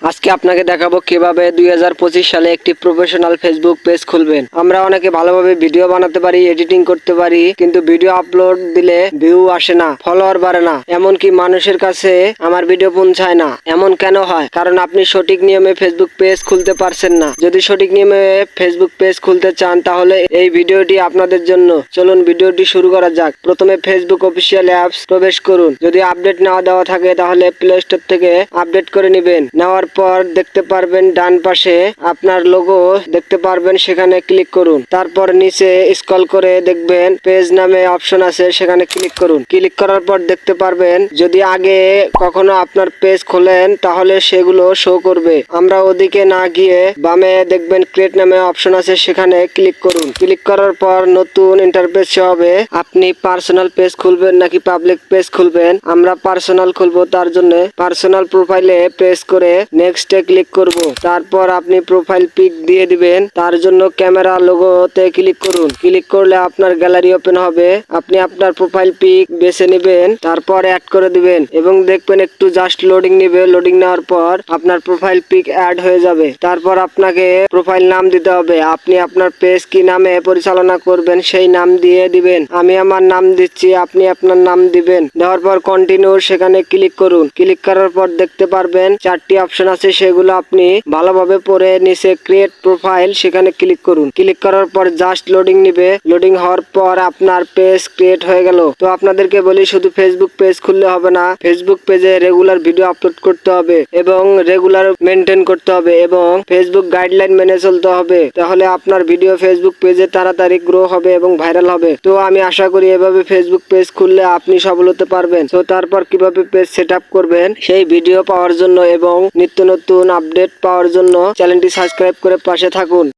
আজকে আপনাকে দেখাবো কিভাবে 2025 সালে একটি প্রফেশনাল ফেসবুক পেজ খুলবেন। আমরা অনেকে ভালোভাবে ভিডিও বানাতে পারি, এডিটিং করতে পারি, কিন্তু ভিডিও আপলোড দিলে ভিউ আসে না, ফলোয়ার বাড়ে না, এমনকি মানুষের কাছে আমার ভিডিও পৌঁছায় না। এমন কেন হয়? কারণ আপনি সঠিক নিয়মে ফেসবুক পেজ খুলতে পারছেন না। যদি সঠিক নিয়মে ফেসবুক পেজ খুলতে চান তাহলে এই ভিডিওটি আপনাদের জন্য। চলুন ভিডিওটি শুরু করা যাক। প্রথমে ফেসবুক অফিসিয়াল অ্যাপস প্রবেশ করুন। যদি আপডেট না দেওয়া থাকে তাহলে প্লে স্টোর থেকে আপডেট করে নেবেন। নেওয়ার পর দেখতে পারবেন ডান পাশে আপনার লোগো দেখতে পারবেন, সেখানে ক্লিক করুন। তারপর নিচে স্ক্রল করে দেখবেন পেজ নামে অপশন আছে, সেখানে ক্লিক করুন। ক্লিক করার পর দেখতে পারবেন যদি আগে কখনো আপনার পেজ খোলেন তাহলে সেগুলো শো করবে। আমরা ওদিকে না গিয়ে বামে দেখবেন ক্রিয়েট নামে অপশন আছে, সেখানে ক্লিক করুন। ক্লিক করার পর নতুন ইন্টারফেস হবে। আপনি পার্সোনাল পেজ খুলবেন নাকি পাবলিক পেজ খুলবেন? আমরা পার্সোনাল খুলবো, তার জন্য পার্সোনাল প্রোফাইলে প্রেস করে নেক্সটে ক্লিক করব। তারপর আপনি প্রোফাইল পিক দিয়ে দিবেন। তার জন্য ক্যামেরা লোগোতে ক্লিক করুন। ক্লিক করলে আপনার গ্যালারি ওপেন হবে। আপনি আপনার প্রোফাইল পিক বেছে নেবেন, তারপর অ্যাড করে দিবেন এবং দেখবেন একটু জাস্ট লোডিং নেবে। লোডিং নেওয়ার পর আপনার প্রোফাইল পিক অ্যাড হয়ে যাবে। তারপর আপনাকে প্রোফাইল নাম দিতে হবে। আপনি আপনার পেজ কি নামে পরিচালনা করবেন সেই নাম দিয়ে দিবেন। আমি আমার নাম দিচ্ছি, আপনি আপনার নাম দিবেন। দেওয়ার পর কন্টিনিউ, সেখানে ক্লিক করুন। ক্লিক করার পর দেখতে পারবেন 4টি অপশন আছে, সেগুলো আপনি ভালোভাবে পড়ে নিচে ক্রিয়েট প্রোফাইল, সেখানে ক্লিক করুন। ক্লিক করার পর জাস্ট লোডিং নিবে। লোডিং হওয়ার পর আপনার পেজ ক্রিয়েট হয়ে গেল। তো আপনাদেরকে বলি, শুধু ফেসবুক পেজ খুললে হবে না, ফেসবুক পেজে রেগুলার ভিডিও আপলোড করতে হবে এবং রেগুলার মেনটেন করতে হবে এবং ফেসবুক গাইডলাইন মেনে চলতে হবে। তাহলে আপনার ভিডিও ফেসবুক পেজে তাড়াতাড়ি গ্রো হবে এবং ভাইরাল হবে। তো আমি আশা করি এভাবে ফেসবুক পেজ খুললে আপনি সফল হতে পারবেন। তো তারপর কিভাবে পেজ সেট আপ করবেন সেই ভিডিও পাওয়ার জন্য এবং নিত্য নতুন আপডেট পাওয়ার জন্য চ্যানেলটি সাবস্ক্রাইব করে পাশে থাকুন।